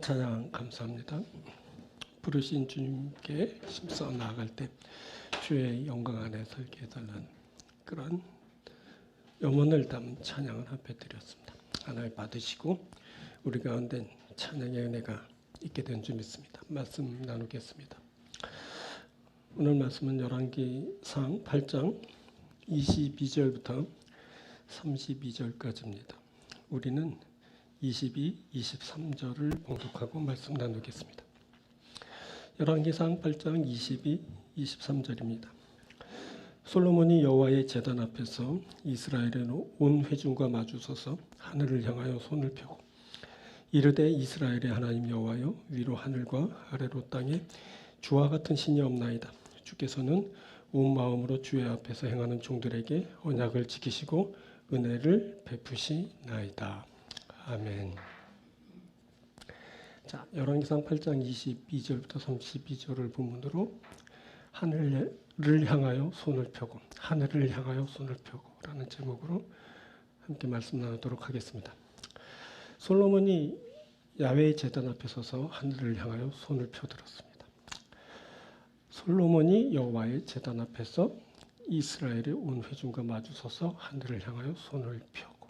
찬양 감사합니다. 부르신 주님께 힘써 나아갈 때 주의 영광 안에 설게 해달라는 그런 염원을 담은 찬양을 앞에 드렸습니다. 하나님 받으시고 우리 가운데 찬양의 은혜가 있게 된 줄 믿습니다. 말씀 나누겠습니다. 오늘 말씀은 열왕기상 8장 22절부터 32절까지입니다. 우리는 22, 23절을 봉독하고 말씀 나누겠습니다. 열왕기상 8장 22, 23절입니다. 솔로몬이 여호와의 제단 앞에서 이스라엘의 온 회중과 마주서서 하늘을 향하여 손을 펴고 이르되 이스라엘의 하나님 여호와여, 위로 하늘과 아래로 땅에 주와 같은 신이 없나이다. 주께서는 온 마음으로 주의 앞에서 행하는 종들에게 언약을 지키시고 은혜를 베푸시나이다. 아멘. 자, 열왕기상 8장 22절부터 32절을 본문으로 하늘을 향하여 손을 펴고, 하늘을 향하여 손을 펴고 라는 제목으로 함께 말씀 나누도록 하겠습니다. 솔로몬이 야훼의 제단 앞에 서서 하늘을 향하여 손을 펴들었습니다. 솔로몬이 여호와의 제단 앞에서 이스라엘의 온 회중과 마주서서 하늘을 향하여 손을 펴고,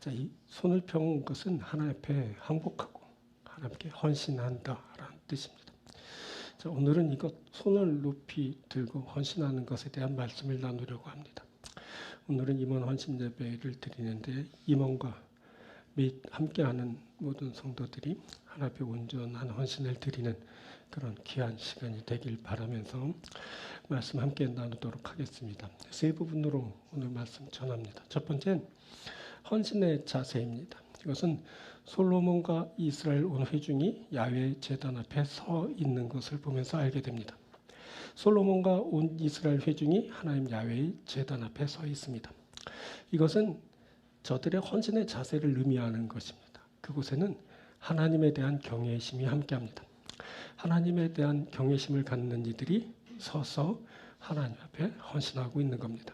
자, 이 손을 펴는 것은 하나님 앞에 항복하고 하나님께 헌신한다라는 뜻입니다. 자, 오늘은 이것 손을 높이 들고 헌신하는 것에 대한 말씀을 나누려고 합니다. 오늘은 임원 헌신 예배를 드리는데 임원과 및 함께하는 모든 성도들이 하나님 앞에 온전한 헌신을 드리는 그런 귀한 시간이 되길 바라면서 말씀 함께 나누도록 하겠습니다. 세 부분으로 오늘 말씀 전합니다. 첫 번째는 헌신의 자세입니다. 이것은 솔로몬과 이스라엘 온 회중이 야훼 제단 앞에 서 있는 것을 보면서 알게 됩니다. 솔로몬과 온 이스라엘 회중이 하나님 야훼의 제단 앞에 서 있습니다. 이것은 저들의 헌신의 자세를 의미하는 것입니다. 그곳에는 하나님에 대한 경외심이 함께합니다. 하나님에 대한 경외심을 갖는 이들이 서서 하나님 앞에 헌신하고 있는 겁니다.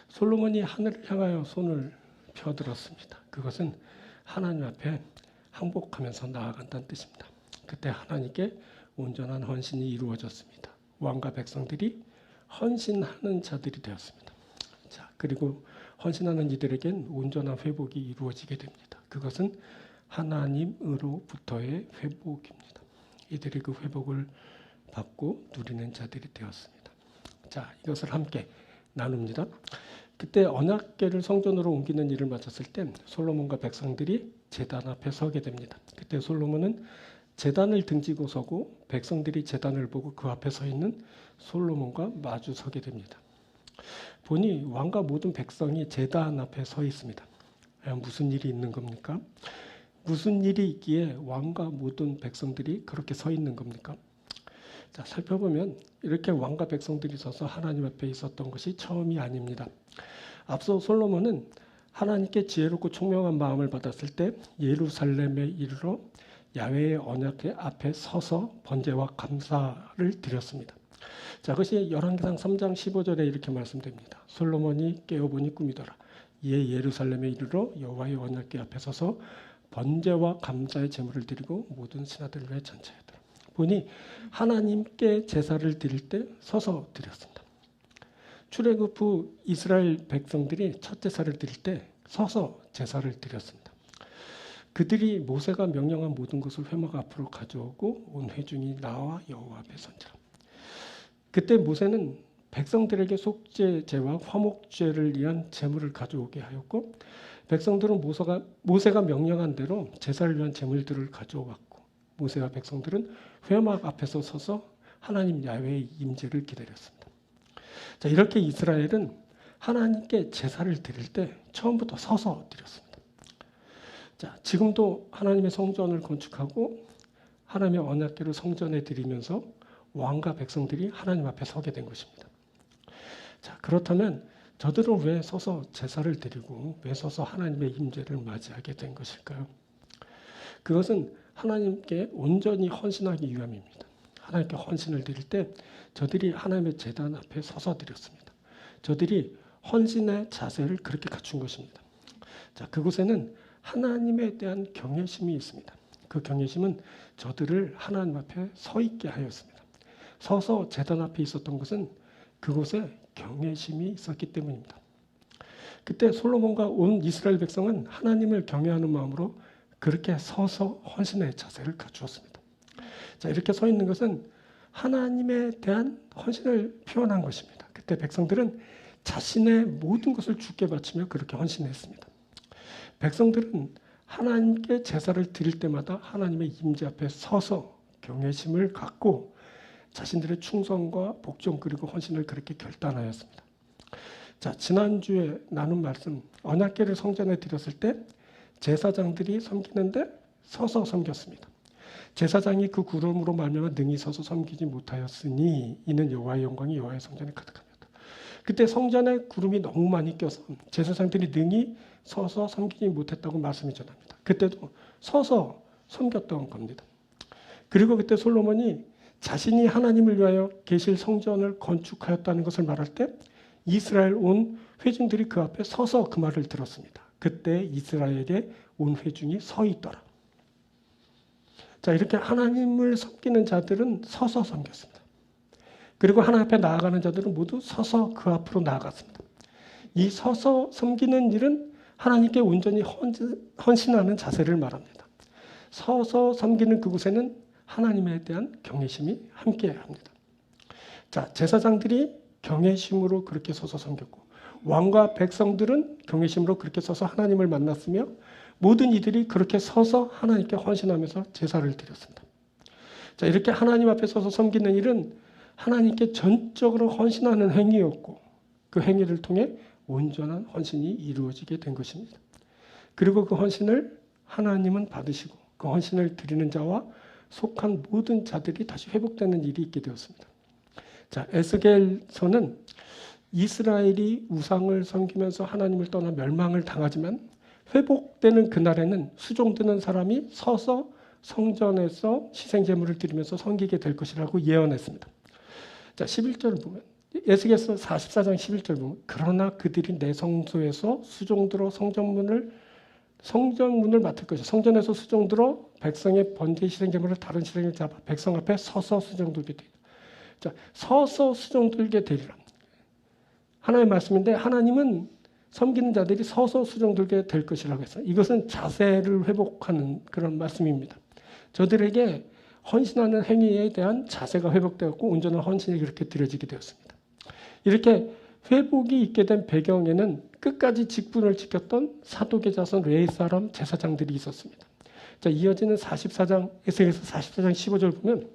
솔로몬이 하늘을 향하여 손을 펴들었습니다. 그것은 하나님 앞에 항복하면서 나아간다는 뜻입니다. 그때 하나님께 온전한 헌신이 이루어졌습니다. 왕과 백성들이 헌신하는 자들이 되었습니다. 자, 그리고 헌신하는 이들에겐 온전한 회복이 이루어지게 됩니다. 그것은 하나님으로부터의 회복입니다. 이들이 그 회복을 받고 누리는 자들이 되었습니다. 자, 이것을 함께 나눕니다. 그때 언약궤를 성전으로 옮기는 일을 마쳤을 때 솔로몬과 백성들이 제단 앞에 서게 됩니다. 그때 솔로몬은 제단을 등지고 서고 백성들이 제단을 보고 그 앞에 서 있는 솔로몬과 마주 서게 됩니다. 보니 왕과 모든 백성이 제단 앞에 서 있습니다. 무슨 일이 있는 겁니까? 무슨 일이 있기에 왕과 모든 백성들이 그렇게 서 있는 겁니까? 자, 살펴보면 이렇게 왕과 백성들이 서서 하나님 앞에 있었던 것이 처음이 아닙니다. 앞서 솔로몬은 하나님께 지혜롭고 총명한 마음을 받았을 때 예루살렘에 이르러 야훼의 언약궤 앞에 서서 번제와 감사를 드렸습니다. 자, 그것이 열왕기상 3장 15절에 이렇게 말씀됩니다. 솔로몬이 깨어보니 꿈이더라. 이에 예루살렘에 이르러 여호와의 언약궤 앞에 서서 번제와 감사의 제물을 드리고 모든 신하들을 위해 전제하더라. 보니 하나님께 제사를 드릴 때 서서 드렸습니다. 출애굽 후 이스라엘 백성들이 첫 제사를 드릴 때 서서 제사를 드렸습니다. 그들이 모세가 명령한 모든 것을 회막 앞으로 가져오고 온 회중이 나와 여호와 앞에 선지라. 그때 모세는 백성들에게 속죄제와 화목제를 위한 제물을 가져오게 하였고 백성들은 모세가 명령한 대로 제사를 위한 제물들을 가져왔고 모세와 백성들은 회막 앞에서 서서 하나님 야훼의 임재를 기다렸습니다. 자, 이렇게 이스라엘은 하나님께 제사를 드릴 때 처음부터 서서 드렸습니다. 자, 지금도 하나님의 성전을 건축하고 하나님의 언약궤를 성전에 드리면서 왕과 백성들이 하나님 앞에 서게 된 것입니다. 자, 그렇다면 저들은 왜 서서 제사를 드리고 왜 서서 하나님의 임재를 맞이하게 된 것일까요? 그것은 하나님께 온전히 헌신하기 위함입니다. 하나님께 헌신을 드릴 때 저들이 하나님의 제단 앞에 서서 드렸습니다. 저들이 헌신의 자세를 그렇게 갖춘 것입니다. 자, 그곳에는 하나님에 대한 경외심이 있습니다. 그 경외심은 저들을 하나님 앞에 서 있게 하였습니다. 서서 제단 앞에 있었던 것은 그곳에 경외심이 있었기 때문입니다. 그때 솔로몬과 온 이스라엘 백성은 하나님을 경외하는 마음으로 그렇게 서서 헌신의 자세를 갖추었습니다. 자, 이렇게 서 있는 것은 하나님에 대한 헌신을 표현한 것입니다. 그때 백성들은 자신의 모든 것을 주께 바치며 그렇게 헌신했습니다. 백성들은 하나님께 제사를 드릴 때마다 하나님의 임재 앞에 서서 경외심을 갖고 자신들의 충성과 복종 그리고 헌신을 그렇게 결단하였습니다. 자, 지난주에 나눈 말씀, 언약궤를 성전에 드렸을 때 제사장들이 섬기는데 서서 섬겼습니다. 제사장이 그 구름으로 말미암아 능히 서서 섬기지 못하였으니 이는 여호와의 영광이 여호와의 성전에 가득합니다. 그때 성전에 구름이 너무 많이 껴서 제사장들이 능히 서서 섬기지 못했다고 말씀이 전합니다. 그때도 서서 섬겼던 겁니다. 그리고 그때 솔로몬이 자신이 하나님을 위하여 계실 성전을 건축하였다는 것을 말할 때 이스라엘 온 회중들이 그 앞에 서서 그 말을 들었습니다. 그때 이스라엘의 온 회중이 서 있더라. 자, 이렇게 하나님을 섬기는 자들은 서서 섬겼습니다. 그리고 하나님 앞에 나아가는 자들은 모두 서서 그 앞으로 나아갔습니다. 이 서서 섬기는 일은 하나님께 온전히 헌신하는 자세를 말합니다. 서서 섬기는 그곳에는 하나님에 대한 경외심이 함께합니다. 자, 제사장들이 경외심으로 그렇게 서서 섬겼고 왕과 백성들은 경외심으로 그렇게 서서 하나님을 만났으며 모든 이들이 그렇게 서서 하나님께 헌신하면서 제사를 드렸습니다. 자, 이렇게 하나님 앞에 서서 섬기는 일은 하나님께 전적으로 헌신하는 행위였고 그 행위를 통해 온전한 헌신이 이루어지게 된 것입니다. 그리고 그 헌신을 하나님은 받으시고 그 헌신을 드리는 자와 속한 모든 자들이 다시 회복되는 일이 있게 되었습니다. 자, 에스겔서는 이스라엘이 우상을 섬기면서 하나님을 떠나 멸망을 당하지만 회복되는 그날에는 수종드는 사람이 서서 성전에서 희생제물을 드리면서 섬기게 될 것이라고 예언했습니다. 자, 11절을 보면 에스겔서 44장 11절 보면 그러나 그들이 내 성소에서 수종들어 성전문을 맡을 것이다. 성전에서 수종들어 백성의 번제 희생제물을 다른 희생을 잡아 백성 앞에 서서 수종들게 되리라. 자, 서서 수종들게 되리라. 하나님의 말씀인데 하나님은 섬기는 자들이 서서 수종들게 될 것이라고 했어요. 이것은 자세를 회복하는 그런 말씀입니다. 저들에게 헌신하는 행위에 대한 자세가 회복되었고 온전한 헌신이 그렇게 드려지게 되었습니다. 이렇게 회복이 있게 된 배경에는 끝까지 직분을 지켰던 사독의 자손 레위 사람 제사장들이 있었습니다. 자, 이어지는 44장, 에스겔서 44장 15절 보면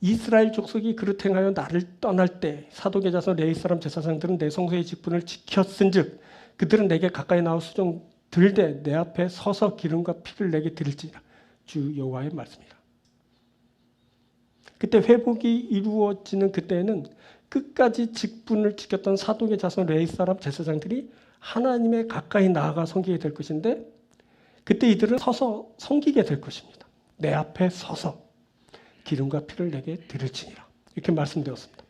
이스라엘 족속이 그릇 행하여 나를 떠날 때 사독의 자손 레위 사람 제사장들은 내 성소의 직분을 지켰은즉 그들은 내게 가까이 나와 수종 들되 내 앞에 서서 기름과 피를 내게 드릴지니라. 주 여호와의 말씀이라. 그때 회복이 이루어지는 그때에는 끝까지 직분을 지켰던 사독의 자손 레위 사람 제사장들이 하나님의 가까이 나아가 섬기게 될 것인데 그때 이들은 서서 섬기게 될 것입니다. 내 앞에 서서 기름과 피를 내게 드릴지니라. 이렇게 말씀되었습니다.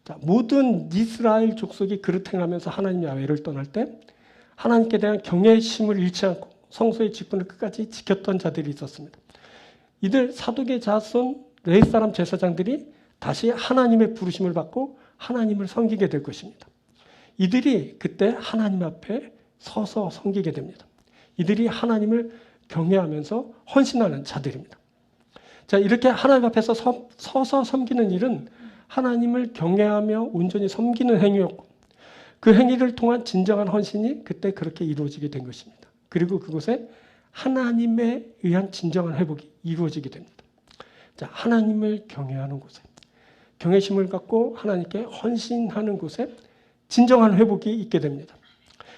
자, 모든 이스라엘 족속이 그릇 행하면서 하나님 야훼를 떠날 때 하나님께 대한 경외심을 잃지 않고 성소의 직분을 끝까지 지켰던 자들이 있었습니다. 이들 사독의 자손 레위 사람 제사장들이 다시 하나님의 부르심을 받고 하나님을 섬기게 될 것입니다. 이들이 그때 하나님 앞에 서서 섬기게 됩니다. 이들이 하나님을 경외하면서 헌신하는 자들입니다. 자, 이렇게 하나님 앞에서 서서 섬기는 일은 하나님을 경외하며 온전히 섬기는 행위였고 그 행위를 통한 진정한 헌신이 그때 그렇게 이루어지게 된 것입니다. 그리고 그곳에 하나님에 의한 진정한 회복이 이루어지게 됩니다. 자, 하나님을 경외하는 곳에 경외심을 갖고 하나님께 헌신하는 곳에 진정한 회복이 있게 됩니다.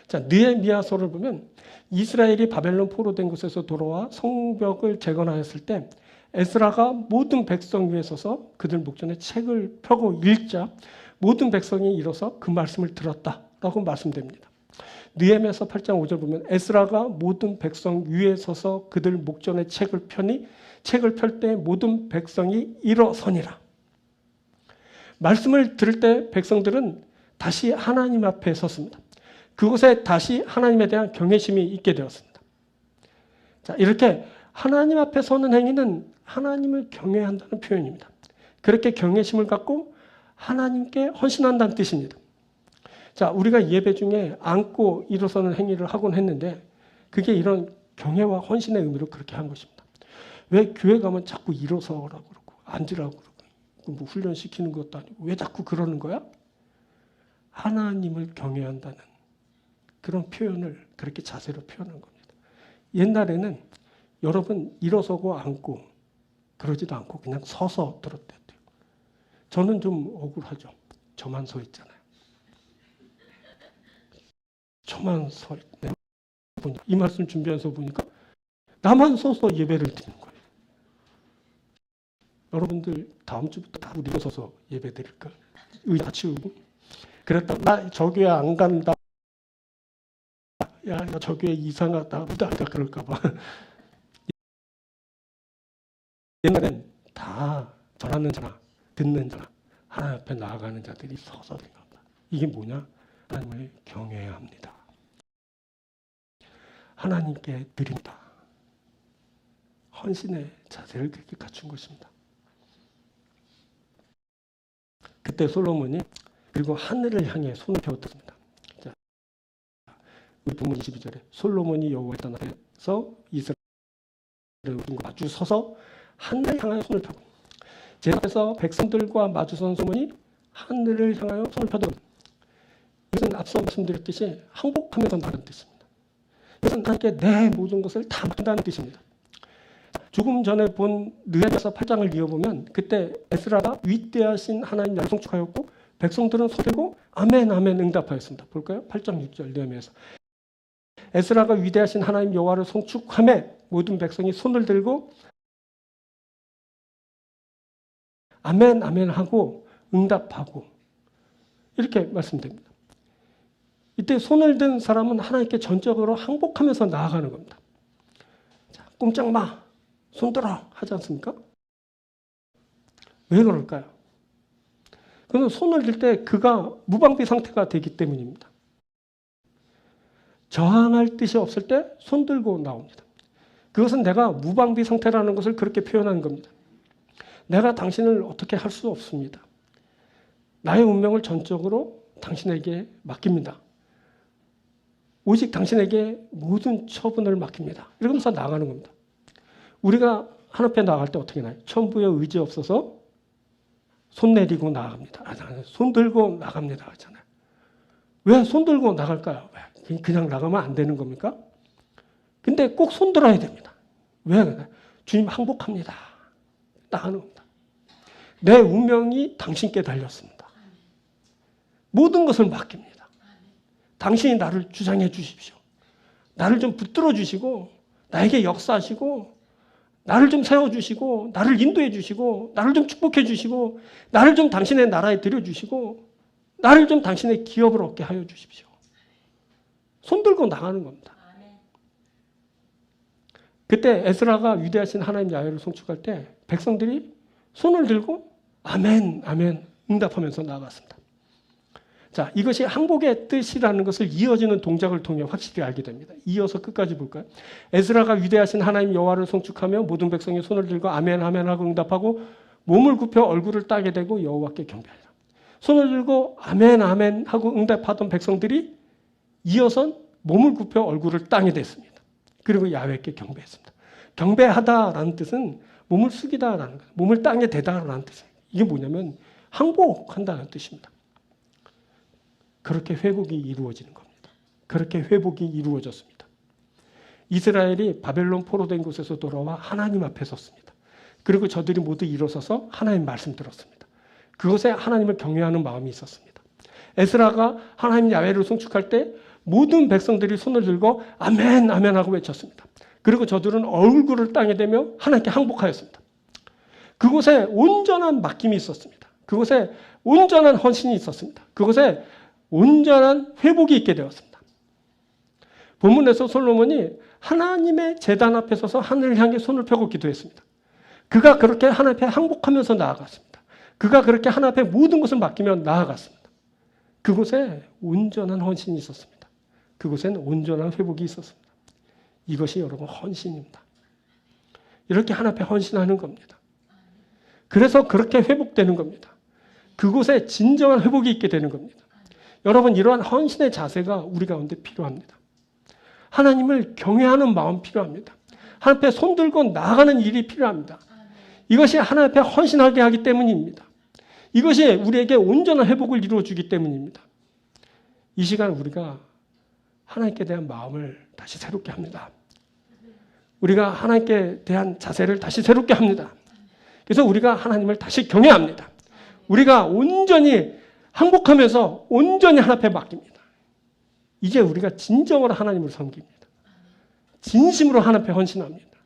자, 느헤미야서를 보면 이스라엘이 바벨론 포로된 곳에서 돌아와 성벽을 재건하였을 때 에스라가 모든 백성 위에 서서 그들 목전에 책을 펴고 읽자 모든 백성이 일어서 그 말씀을 들었다라고 말씀됩니다. 느헤미야서 8장 5절 보면 에스라가 모든 백성 위에 서서 그들 목전에 책을 펴니 책을 펼 때 모든 백성이 일어서니라. 말씀을 들을 때 백성들은 다시 하나님 앞에 섰습니다. 그곳에 다시 하나님에 대한 경외심이 있게 되었습니다. 자, 이렇게 하나님 앞에 서는 행위는 하나님을 경외한다는 표현입니다. 그렇게 경외심을 갖고 하나님께 헌신한다는 뜻입니다. 자, 우리가 예배 중에 앉고 일어서는 행위를 하곤 했는데 그게 이런 경외와 헌신의 의미로 그렇게 한 것입니다. 왜 교회 가면 자꾸 일어서라고 그러고 앉으라고 그러고 뭐 훈련시키는 것도 아니고 왜 자꾸 그러는 거야? 하나님을 경외한다는 그런 표현을 그렇게 자세로 표현한 겁니다. 옛날에는 여러분 일어서고 앉고 그러지도 않고 그냥 서서 들었대요. 저는 좀 억울하죠. 저만 서 있잖아요. 저만 서 있네. 이 말씀 준비해서 보니까 나만 서서 예배를 드리는 거예요. 여러분들 다음 주부터 다 우리 일어서서 예배 드릴까? 의자 치우고. 그랬다. 나 저 교회 안 간다. 야, 저 교회 이상하다. 그럴까 봐. 옛날엔 다 전하는 자나 듣는 자나 하나님 앞에 나아가는 자들이 서서 생각합니다. 이게 뭐냐? 하나님을 경외해야 합니다. 하나님께 드립니다. 헌신의 자세를 그렇게 갖춘 것입니다. 그때 솔로몬이 그리고 하늘을 향해 손을 펴었습니다. 자, 우리 본문 22절에 솔로몬이 여호와의 단 앞에서 이스라엘 마주 서서 하늘을 향하여 손을 펴고 제 앞에서 백성들과 마주선 솔로몬이 하늘을 향하여 손을 펴도 이것은 앞서 말씀드렸듯이 항복하면서 나가는 뜻입니다. 이것은 하나님께 내 모든 것을 다 맡긴다는 뜻입니다. 조금 전에 본 느헤미야서 8장을 이어보면 그때 에스라가 위대하신 하나님 나라를 송축하였고 백성들은 손 들고 아멘 아멘 응답하였습니다. 볼까요? 8장 6절 느헤미야서 에스라가 위대하신 하나님 여호와를 송축하며 모든 백성이 손을 들고 아멘 아멘 하고 응답하고 이렇게 말씀드립니다. 이때 손을 든 사람은 하나님께 전적으로 항복하면서 나아가는 겁니다. 자, 꼼짝 마, 손 들어 하지 않습니까? 왜 그럴까요? 그는 손을 들 때 그가 무방비 상태가 되기 때문입니다. 저항할 뜻이 없을 때 손 들고 나옵니다. 그것은 내가 무방비 상태라는 것을 그렇게 표현하는 겁니다. 내가 당신을 어떻게 할 수 없습니다. 나의 운명을 전적으로 당신에게 맡깁니다. 오직 당신에게 모든 처분을 맡깁니다. 이러면서 나가는 겁니다. 우리가 하나님 앞에 나갈 때 어떻게 나요? 천부에 의지 없어서 손 내리고 나갑니다. 손 들고 나갑니다. 하잖아요. 왜 손 들고 나갈까요? 왜? 그냥 나가면 안 되는 겁니까? 근데 꼭 손 들어야 됩니다. 왜? 주님 항복합니다. 나가는 겁니다. 내 운명이 당신께 달렸습니다. 모든 것을 맡깁니다. 당신이 나를 주장해 주십시오. 나를 좀 붙들어 주시고 나에게 역사하시고 나를 좀 세워주시고 나를 인도해 주시고 나를 좀 축복해 주시고 나를 좀 당신의 나라에 들여주시고 나를 좀 당신의 기업을 얻게 하여 주십시오. 손 들고 나가는 겁니다. 그때 에스라가 위대하신 하나님 야훼를 송축할 때 백성들이 손을 들고 아멘 아멘 응답하면서 나아갔습니다. 자, 이것이 항복의 뜻이라는 것을 이어지는 동작을 통해 확실히 알게 됩니다. 이어서 끝까지 볼까요? 에스라가 위대하신 하나님 여호와를 송축하며 모든 백성이 손을 들고 아멘 아멘 하고 응답하고 몸을 굽혀 얼굴을 따게 되고 여호와께 경배하리라. 손을 들고 아멘 아멘 하고 응답하던 백성들이 이어선 몸을 굽혀 얼굴을 땅에 댔습니다. 그리고 야훼께 경배했습니다. 경배하다라는 뜻은 몸을 숙이다라는 거예요. 몸을 땅에 대다라는 뜻이에요. 이게 뭐냐면 항복한다는 뜻입니다. 그렇게 회복이 이루어지는 겁니다. 그렇게 회복이 이루어졌습니다. 이스라엘이 바벨론 포로된 곳에서 돌아와 하나님 앞에 섰습니다. 그리고 저들이 모두 일어서서 하나님 말씀 들었습니다. 그것에 하나님을 경외하는 마음이 있었습니다. 에스라가 하나님 야훼를 송축할 때 모든 백성들이 손을 들고 아멘 아멘 하고 외쳤습니다. 그리고 저들은 얼굴을 땅에 대며 하나님께 항복하였습니다. 그곳에 온전한 맡김이 있었습니다. 그곳에 온전한 헌신이 있었습니다. 그곳에 온전한 회복이 있게 되었습니다. 본문에서 솔로몬이 하나님의 제단 앞에 서서 하늘을 향해 손을 펴고 기도했습니다. 그가 그렇게 하나님 앞에 항복하면서 나아갔습니다. 그가 그렇게 하나님 앞에 모든 것을 맡기며 나아갔습니다. 그곳에 온전한 헌신이 있었습니다. 그곳에는 온전한 회복이 있었습니다. 이것이 여러분 헌신입니다. 이렇게 하나님 앞에 헌신하는 겁니다. 그래서 그렇게 회복되는 겁니다. 그곳에 진정한 회복이 있게 되는 겁니다. 여러분, 이러한 헌신의 자세가 우리 가운데 필요합니다. 하나님을 경외하는 마음 필요합니다. 하나님 앞에 손들고 나아가는 일이 필요합니다. 이것이 하나님 앞에 헌신하게 하기 때문입니다. 이것이 우리에게 온전한 회복을 이루어주기 때문입니다. 이 시간 우리가 하나님께 대한 마음을 다시 새롭게 합니다. 우리가 하나님께 대한 자세를 다시 새롭게 합니다. 그래서 우리가 하나님을 다시 경외합니다. 우리가 온전히 항복하면서 온전히 하나님 앞에 맡깁니다. 이제 우리가 진정으로 하나님을 섬깁니다. 진심으로 하나님 앞에 헌신합니다.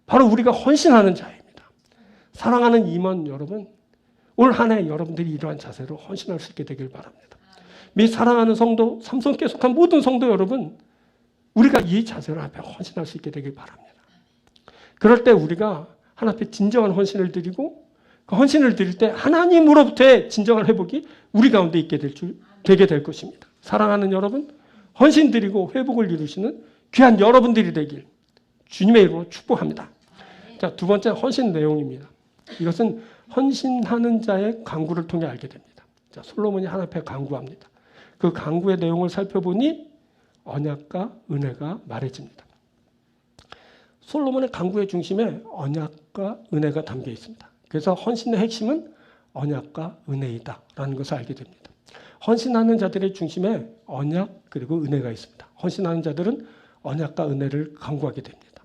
바로 우리가 헌신하는 자입니다. 사랑하는 임원 여러분, 올 한 해 여러분들이 이러한 자세로 헌신할 수 있게 되길 바랍니다. 및 사랑하는 성도, 삼성교회 속한 모든 성도 여러분, 우리가 이 자세로 앞에 헌신할 수 있게 되길 바랍니다. 그럴 때 우리가 하나님 앞에 진정한 헌신을 드리고 그 헌신을 드릴 때 하나님으로부터의 진정한 회복이 우리 가운데 되게 될 것입니다. 사랑하는 여러분, 헌신 드리고 회복을 이루시는 귀한 여러분들이 되길 주님의 이름으로 축복합니다. 자, 두 번째 헌신 내용입니다. 이것은 헌신하는 자의 간구를 통해 알게 됩니다. 자, 솔로몬이 하나님 앞에 간구합니다. 그 간구의 내용을 살펴보니 언약과 은혜가 말해집니다. 솔로몬의 간구의 중심에 언약과 은혜가 담겨 있습니다. 그래서 헌신의 핵심은 언약과 은혜이다라는 것을 알게 됩니다. 헌신하는 자들의 중심에 언약 그리고 은혜가 있습니다. 헌신하는 자들은 언약과 은혜를 간구하게 됩니다.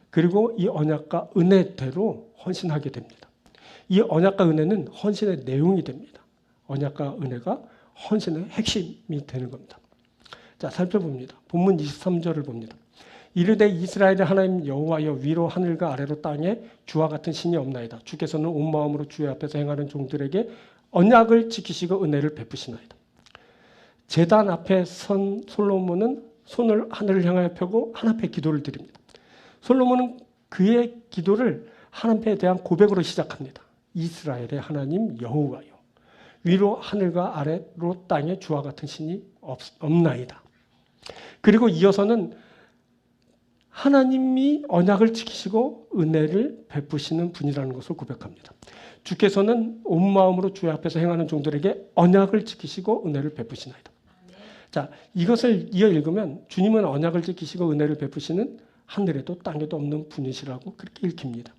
그리고 이 언약과 은혜대로 헌신하게 됩니다. 이 언약과 은혜는 헌신의 내용이 됩니다. 언약과 은혜가 헌신의 핵심이 되는 겁니다. 자, 살펴봅니다. 본문 23절을 봅니다. 이르되 이스라엘의 하나님 여호와여, 위로 하늘과 아래로 땅에 주와 같은 신이 없나이다. 주께서는 온 마음으로 주의 앞에서 행하는 종들에게 언약을 지키시고 은혜를 베푸시나이다. 제단 앞에 선 솔로몬은 손을 하늘을 향하여 펴고 하나님 앞에 기도를 드립니다. 솔로몬은 그의 기도를 하나님에 대한 고백으로 시작합니다. 이스라엘의 하나님 여호와여, 위로 하늘과 아래로 땅에 주와 같은 신이 없나이다. 그리고 이어서는 하나님이 언약을 지키시고 은혜를 베푸시는 분이라는 것을 고백합니다. 주께서는 온 마음으로 주의 앞에서 행하는 종들에게 언약을 지키시고 은혜를 베푸시나이다. 자, 이것을 이어 읽으면 주님은 언약을 지키시고 은혜를 베푸시는 하늘에도 땅에도 없는 분이시라고 그렇게 읽힙니다.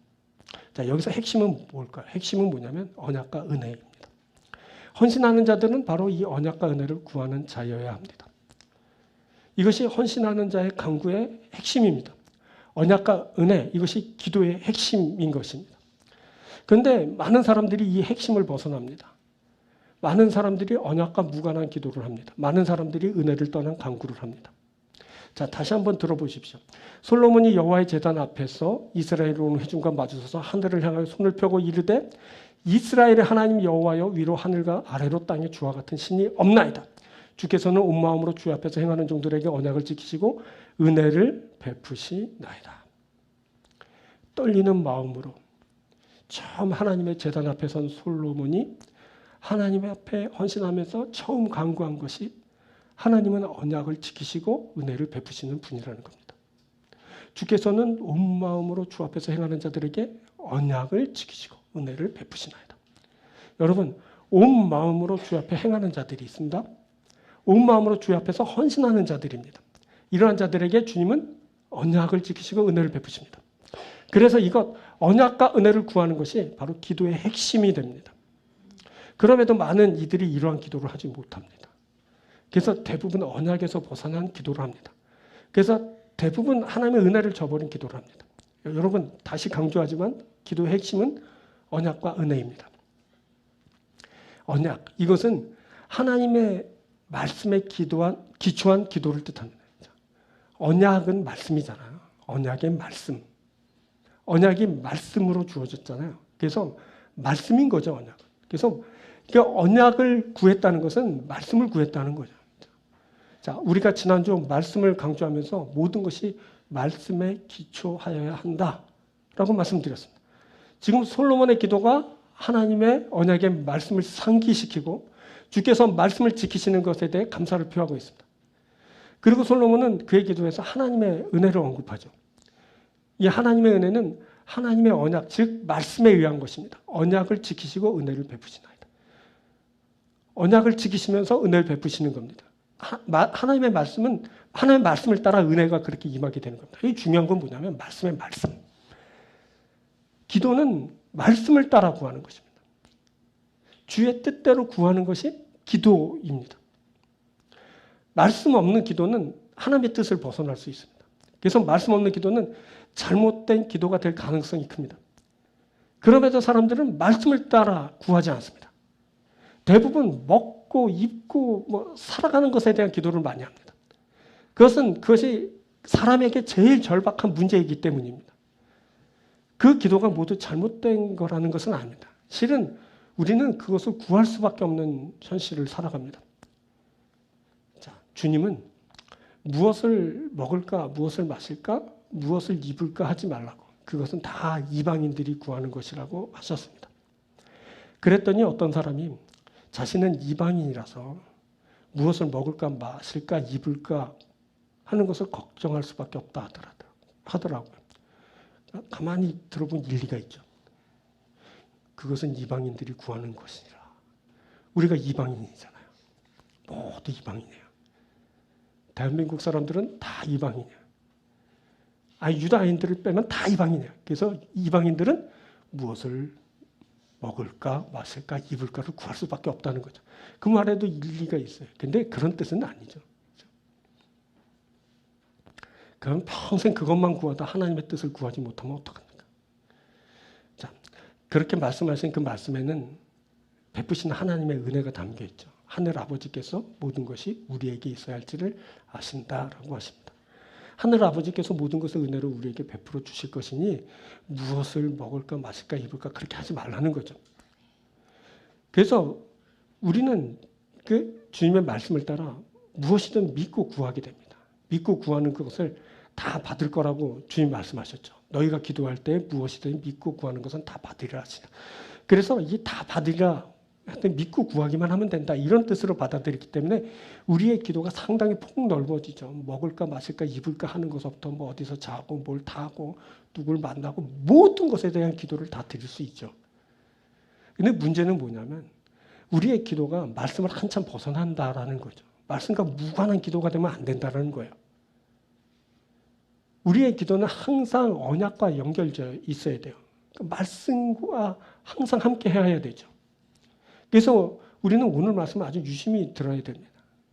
자, 여기서 핵심은 뭘까요? 핵심은 뭐냐면 언약과 은혜입니다. 헌신하는 자들은 바로 이 언약과 은혜를 구하는 자여야 합니다. 이것이 헌신하는 자의 간구의 핵심입니다. 언약과 은혜, 이것이 기도의 핵심인 것입니다. 그런데 많은 사람들이 이 핵심을 벗어납니다. 많은 사람들이 언약과 무관한 기도를 합니다. 많은 사람들이 은혜를 떠난 간구를 합니다. 자, 다시 한번 들어보십시오. 솔로몬이 여호와의 제단 앞에서 이스라엘의 온 회중과 마주서서 하늘을 향하여 손을 펴고 이르되 이스라엘의 하나님 여호와여, 위로 하늘과 아래로 땅에 주와 같은 신이 없나이다. 주께서는 온 마음으로 주 앞에서 행하는 종들에게 언약을 지키시고 은혜를 베푸시나이다. 떨리는 마음으로 처음 하나님의 제단 앞에 선 솔로몬이 하나님 앞에 헌신하면서 처음 간구한 것이 하나님은 언약을 지키시고 은혜를 베푸시는 분이라는 겁니다. 주께서는 온 마음으로 주 앞에서 행하는 자들에게 언약을 지키시고 은혜를 베푸시나이다. 여러분, 온 마음으로 주 앞에 행하는 자들이 있습니다. 온 마음으로 주 앞에서 헌신하는 자들입니다. 이러한 자들에게 주님은 언약을 지키시고 은혜를 베푸십니다. 그래서 이것 언약과 은혜를 구하는 것이 바로 기도의 핵심이 됩니다. 그럼에도 많은 이들이 이러한 기도를 하지 못합니다. 그래서 대부분 언약에서 벗어난 기도를 합니다. 그래서 대부분 하나님의 은혜를 저버린 기도를 합니다. 여러분, 다시 강조하지만 기도의 핵심은 언약과 은혜입니다. 언약, 이것은 하나님의 말씀에 기초한 기도를 뜻합니다. 언약은 말씀이잖아요. 언약의 말씀. 언약이 말씀으로 주어졌잖아요. 그래서 말씀인 거죠, 언약은. 그래서 언약을 구했다는 것은 말씀을 구했다는 거죠. 자, 우리가 지난주 말씀을 강조하면서 모든 것이 말씀에 기초하여야 한다라고 말씀드렸습니다. 지금 솔로몬의 기도가 하나님의 언약의 말씀을 상기시키고 주께서 말씀을 지키시는 것에 대해 감사를 표하고 있습니다. 그리고 솔로몬은 그의 기도에서 하나님의 은혜를 언급하죠. 이 하나님의 은혜는 하나님의 언약, 즉 말씀에 의한 것입니다. 언약을 지키시고 은혜를 베푸시나이다. 언약을 지키시면서 은혜를 베푸시는 겁니다. 하나님의 말씀은 하나님의 말씀을 따라 은혜가 그렇게 임하게 되는 겁니다. 이 중요한 건 뭐냐면 말씀의 말씀. 기도는 말씀을 따라 구하는 것입니다. 주의 뜻대로 구하는 것이 기도입니다. 말씀 없는 기도는 하나님의 뜻을 벗어날 수 있습니다. 그래서 말씀 없는 기도는 잘못된 기도가 될 가능성이 큽니다. 그럼에도 사람들은 말씀을 따라 구하지 않습니다. 대부분 먹고 입고 살아가는 것에 대한 기도를 많이 합니다. 그것이 사람에게 제일 절박한 문제이기 때문입니다. 그 기도가 모두 잘못된 거라는 것은 아닙니다. 실은 우리는 그것을 구할 수밖에 없는 현실을 살아갑니다. 자, 주님은 무엇을 먹을까, 무엇을 마실까, 무엇을 입을까 하지 말라고. 그것은 다 이방인들이 구하는 것이라고 하셨습니다. 그랬더니 어떤 사람이 자신은 이방인이라서 무엇을 먹을까, 마실까, 입을까 하는 것을 걱정할 수밖에 없다 하더라고요. 가만히 들어본 일리가 있죠. 그것은 이방인들이 구하는 것이라. 우리가 이방인이잖아요. 모두 이방인이에요. 대한민국 사람들은 다 이방인이에요. 유다인들을 빼면 다 이방인이에요. 그래서 이방인들은 무엇을 먹을까, 마실까, 입을까를 구할 수밖에 없다는 거죠. 그 말에도 일리가 있어요. 근데 그런 뜻은 아니죠. 그럼 평생 그것만 구하다 하나님의 뜻을 구하지 못하면 어떡합니까? 자, 그렇게 말씀하신 그 말씀에는 베푸신 하나님의 은혜가 담겨 있죠. 하늘 아버지께서 모든 것이 우리에게 있어야 할지를 아신다라고 하십니다. 하늘 아버지께서 모든 것을 은혜로 우리에게 베풀어 주실 것이니 무엇을 먹을까, 마실까, 입을까 그렇게 하지 말라는 거죠. 그래서 우리는 그 주님의 말씀을 따라 무엇이든 믿고 구하게 됩니다. 믿고 구하는 그것을 다 받을 거라고 주님 말씀하셨죠. 너희가 기도할 때 무엇이든 믿고 구하는 것은 다 받으리라 하시라. 그래서 이 다 받으리라 하여튼 믿고 구하기만 하면 된다. 이런 뜻으로 받아들이기 때문에 우리의 기도가 상당히 폭넓어지죠. 먹을까 마실까 입을까 하는 것부터 어디서 자고 뭘 타고 누굴 만나고 모든 것에 대한 기도를 다 드릴 수 있죠. 근데 문제는 뭐냐면 우리의 기도가 말씀을 한참 벗어난다라는 거죠. 말씀과 무관한 기도가 되면 안 된다는 거예요. 우리의 기도는 항상 언약과 연결되어 있어야 돼요. 말씀과 항상 함께 해야 되죠. 그래서 우리는 오늘 말씀을 아주 유심히 들어야 됩니다.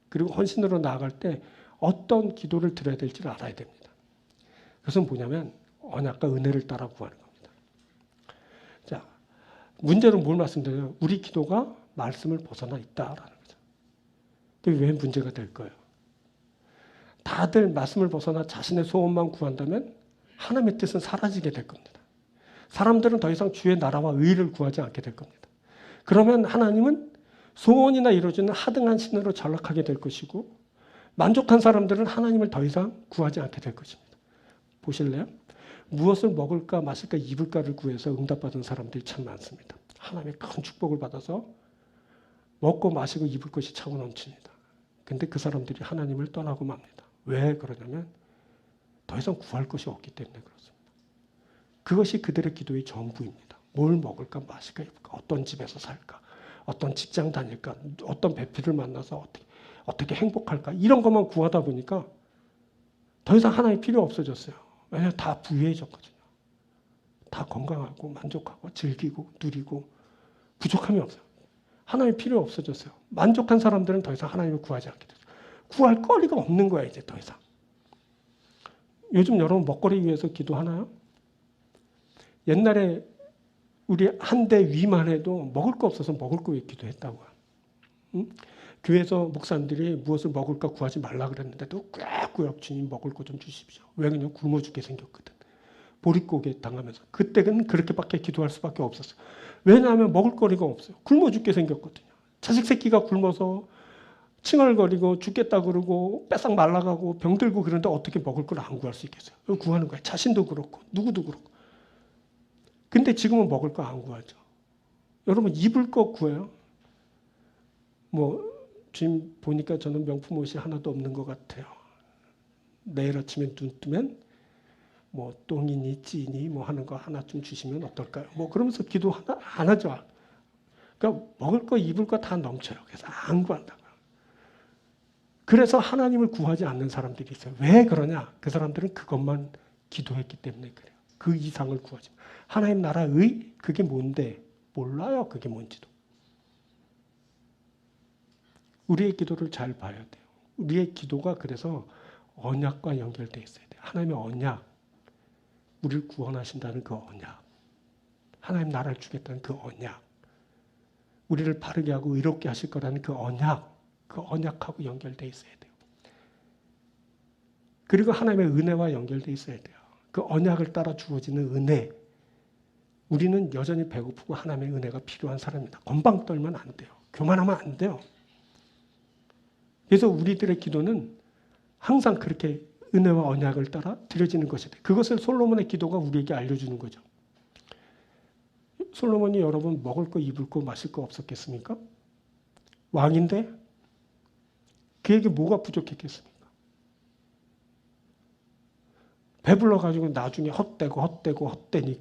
그리고 헌신으로 나아갈 때 어떤 기도를 드려야 될지를 알아야 됩니다. 그것은 뭐냐면 언약과 은혜를 따라 구하는 겁니다. 자, 문제는 뭘 말씀드려요? 우리 기도가 말씀을 벗어나 있다라는 거죠. 그게 왜 문제가 될 거예요? 다들 말씀을 벗어나 자신의 소원만 구한다면 하나님의 뜻은 사라지게 될 겁니다. 사람들은 더 이상 주의 나라와 의를 구하지 않게 될 겁니다. 그러면 하나님은 소원이나 이루어지는 하등한 신으로 전락하게 될 것이고 만족한 사람들은 하나님을 더 이상 구하지 않게 될 것입니다. 보실래요? 무엇을 먹을까 마실까 입을까를 구해서 응답받은 사람들이 참 많습니다. 하나님의 큰 축복을 받아서 먹고 마시고 입을 것이 차고 넘칩니다. 근데 그 사람들이 하나님을 떠나고 맙니다. 왜 그러냐면 더 이상 구할 것이 없기 때문에 그렇습니다. 그것이 그들의 기도의 전부입니다. 뭘 먹을까 마실까 입을까 어떤 집에서 살까 어떤 직장 다닐까 어떤 배필을 만나서 어떻게 행복할까 이런 것만 구하다 보니까 더 이상 하나님 필요 없어졌어요. 왜냐하면 다 부유해졌거든요. 다 건강하고 만족하고 즐기고 누리고 부족함이 없어요. 하나님 필요 없어졌어요. 만족한 사람들은 더 이상 하나님을 구하지 않게 됐어요. 구할 거리가 없는 거야 이제 더 이상. 요즘 여러분 먹거리 위해서 기도하나요? 옛날에 우리 한 대 위만 해도 먹을 거 없어서 먹을 거 위해 기도했다고요. 응? 교회에서 목사님들이 무엇을 먹을까 구하지 말라 그랬는데도 꾀꾸역 주님 먹을 거 좀 주십시오. 왜 그냥 굶어 죽게 생겼거든. 보릿고개 당하면서. 그때는 그렇게밖에 기도할 수밖에 없었어요. 왜냐하면 먹을 거리가 없어요. 굶어 죽게 생겼거든요. 자식 새끼가 굶어서 칭얼거리고 죽겠다 그러고 뺏싹 말라가고 병들고 그런데 어떻게 먹을 걸 안 구할 수 있겠어요. 구하는 거예요. 자신도 그렇고 누구도 그렇고. 근데 지금은 먹을 거 안 구하죠. 여러분 입을 거 구해요. 지금 보니까 저는 명품 옷이 하나도 없는 것 같아요. 내일 아침에 눈 뜨면 뭐 똥이니 찌니 뭐 하는 거 하나 좀 주시면 어떨까요? 뭐 그러면서 기도 하나 안 하죠. 그러니까 먹을 거 입을 거 다 넘쳐요. 그래서 안 구한다고요. 그래서 하나님을 구하지 않는 사람들이 있어요. 왜 그러냐? 그 사람들은 그것만 기도했기 때문에 그래요. 그 이상을 구하지. 하나님 나라의 그게 뭔데 몰라요. 그게 뭔지도. 우리의 기도를 잘 봐야 돼요. 우리의 기도가 그래서 언약과 연결되어 있어야 돼요. 하나님의 언약, 우리를 구원하신다는 그 언약, 하나님 나라를 주겠다는 그 언약, 우리를 바르게 하고 의롭게 하실 거라는 그 언약, 그 언약하고 연결되어 있어야 돼요. 그리고 하나님의 은혜와 연결되어 있어야 돼요. 그 언약을 따라 주어지는 은혜. 우리는 여전히 배고프고 하나님의 은혜가 필요한 사람입니다. 건방 떨면 안 돼요. 교만하면 안 돼요. 그래서 우리들의 기도는 항상 그렇게 은혜와 언약을 따라 드려지는 것이다. 그것을 솔로몬의 기도가 우리에게 알려주는 거죠. 솔로몬이 여러분 먹을 거 입을 거 마실 거 없었겠습니까? 왕인데 그에게 뭐가 부족했겠습니까? 배불러가지고 나중에 헛되니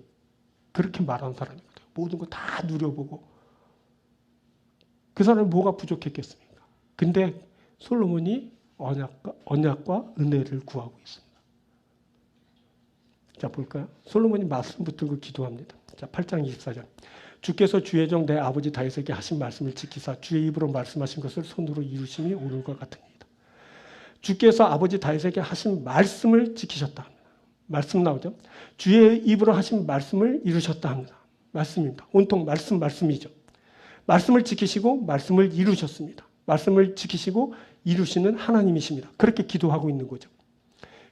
그렇게 말하는 사람이거든요. 모든 거 다 누려보고 그 사람이 뭐가 부족했겠습니까? 근데 솔로몬이 언약과 은혜를 구하고 있습니다. 자, 볼까요? 솔로몬이 말씀 붙들고 기도합니다. 자, 8장 24절. 주께서 주의 종 내 아버지 다윗에게 하신 말씀을 지키사 주의 입으로 말씀하신 것을 손으로 이루심이 오늘과 같으니이다. 주께서 아버지 다윗에게 하신 말씀을 지키셨다 합니다. 말씀 나오죠? 주의 입으로 하신 말씀을 이루셨다 합니다. 말씀입니다. 온통 말씀이죠. 말씀을 지키시고 말씀을 이루셨습니다. 말씀을 지키시고 이루시는 하나님이십니다. 그렇게 기도하고 있는 거죠.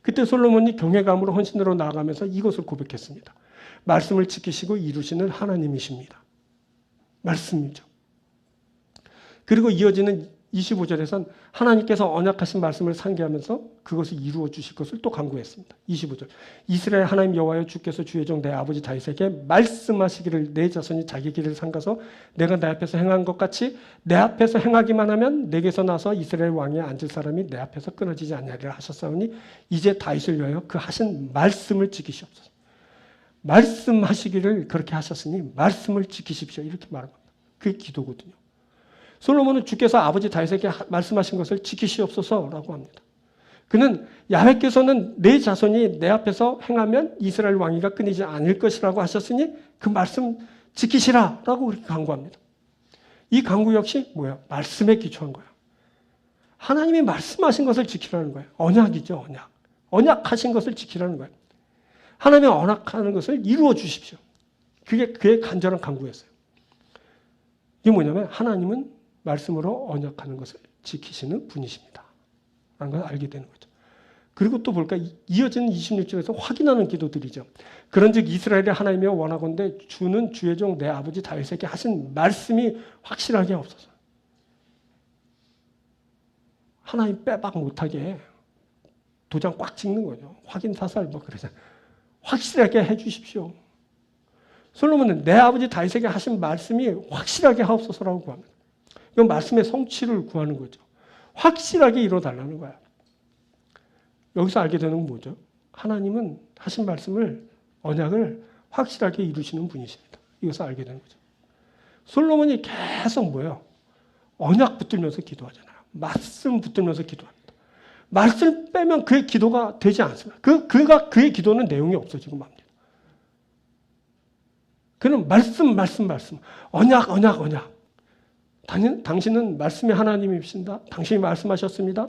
그때 솔로몬이 경외감으로 헌신으로 나아가면서 이것을 고백했습니다. 말씀을 지키시고 이루시는 하나님이십니다. 말씀이죠. 그리고 이어지는 25절에선 하나님께서 언약하신 말씀을 상기하면서 그것을 이루어 주실 것을 또 간구했습니다. 25절. 이스라엘 하나님 여호와여 주께서 주의 종 내 아버지 다윗에게 말씀하시기를 내 자손이 자기 길을 삼가서 내가 내 앞에서 행한 것 같이 내 앞에서 행하기만 하면 내게서 나서 이스라엘 왕위에 앉을 사람이 내 앞에서 끊어지지 않으리라 하셨사오니 이제 다윗을 위하여 그 하신 말씀을 지키시옵소서. 말씀하시기를 그렇게 하셨으니 말씀을 지키십시오. 이렇게 말합니다. 그게 기도거든요. 솔로몬은 주께서 아버지 다윗에게 말씀하신 것을 지키시옵소서라고 합니다. 그는 야훼께서는 내 자손이 내 앞에서 행하면 이스라엘 왕위가 끊이지 않을 것이라고 하셨으니 그 말씀 지키시라라고 그렇게 강구합니다. 이 강구 역시 뭐야? 말씀에 기초한 거야. 하나님이 말씀하신 것을 지키라는 거예요. 언약이죠, 언약. 언약하신 것을 지키라는 거예요. 하나님이 언약하는 것을 이루어 주십시오. 그게 그의 간절한 강구였어요. 이게 뭐냐면 하나님은 말씀으로 언약하는 것을 지키시는 분이십니다. 라는 걸 알게 되는 거죠. 그리고 또 볼까? 이어지는 26절에서 확인하는 기도들이죠. 그런즉 이스라엘의 하나님이여 원하건대 주는 주의 종 내 아버지 다윗에게 하신 말씀이 확실하게 없어서 하나님 빼박 못하게 도장 꽉 찍는 거죠. 확인 사살 뭐 그러잖아요. 확실하게 해주십시오. 솔로몬은 내 아버지 다윗에게 하신 말씀이 확실하게 하옵소서라고 구합니다. 이건 말씀의 성취를 구하는 거죠. 확실하게 이뤄달라는 거야. 여기서 알게 되는 건 뭐죠? 하나님은 하신 말씀을, 언약을 확실하게 이루시는 분이십니다. 이것을 알게 되는 거죠. 솔로몬이 계속 뭐예요? 언약 붙들면서 기도하잖아요. 말씀 붙들면서 기도합니다. 말씀 빼면 그의 기도가 되지 않습니다. 그의 기도는 내용이 없어지고 맙니다. 그는 말씀. 언약. 당신은 말씀의 하나님이십니다. 당신이 말씀하셨습니다.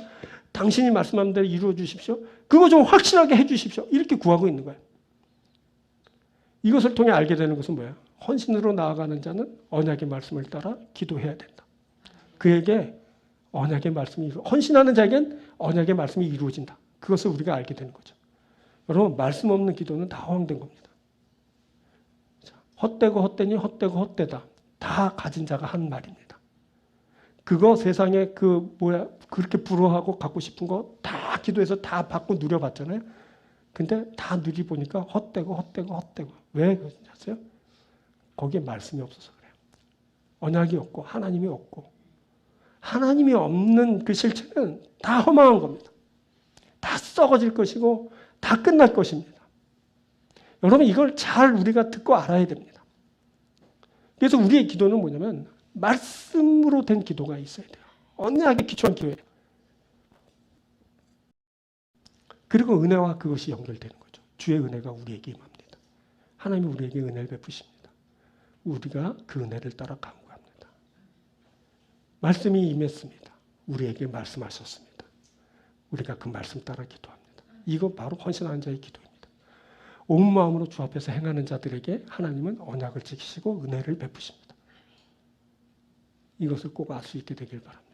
당신이 말씀한 대로 이루어 주십시오. 그거 좀 확실하게 해 주십시오. 이렇게 구하고 있는 거예요. 이것을 통해 알게 되는 것은 뭐예요? 헌신으로 나아가는 자는 언약의 말씀을 따라 기도해야 된다. 그에게 언약의 말씀이 헌신하는 자에겐 언약의 말씀이 이루어진다. 그것을 우리가 알게 되는 거죠. 여러분, 말씀 없는 기도는 다 허황된 겁니다. 헛되고 헛되니 헛되고 헛되다. 다 가진 자가 한 말입니다. 그거 세상에 그렇게 부러워하고 갖고 싶은 거 다 기도해서 다 받고 누려봤잖아요. 근데 다 누리보니까 헛되고. 왜 그러지 아세요? 거기에 말씀이 없어서 그래요. 언약이 없고 하나님이 없고. 하나님이 없는 그 실체는 다 허망한 겁니다. 다 썩어질 것이고 다 끝날 것입니다. 여러분 이걸 잘 우리가 듣고 알아야 됩니다. 그래서 우리의 기도는 뭐냐면 말씀으로 된 기도가 있어야 돼요. 언약에 기초한 기도예요. 그리고 은혜와 그것이 연결되는 거죠. 주의 은혜가 우리에게 임합니다. 하나님이 우리에게 은혜를 베푸십니다. 우리가 그 은혜를 따라 간구합니다. 말씀이 임했습니다. 우리에게 말씀하셨습니다. 우리가 그 말씀 따라 기도합니다. 이거 바로 헌신하는 자의 기도입니다. 온 마음으로 주 앞에서 행하는 자들에게 하나님은 언약을 지키시고 은혜를 베푸십니다. 이것을 꼭 알 수 있게 되길 바랍니다.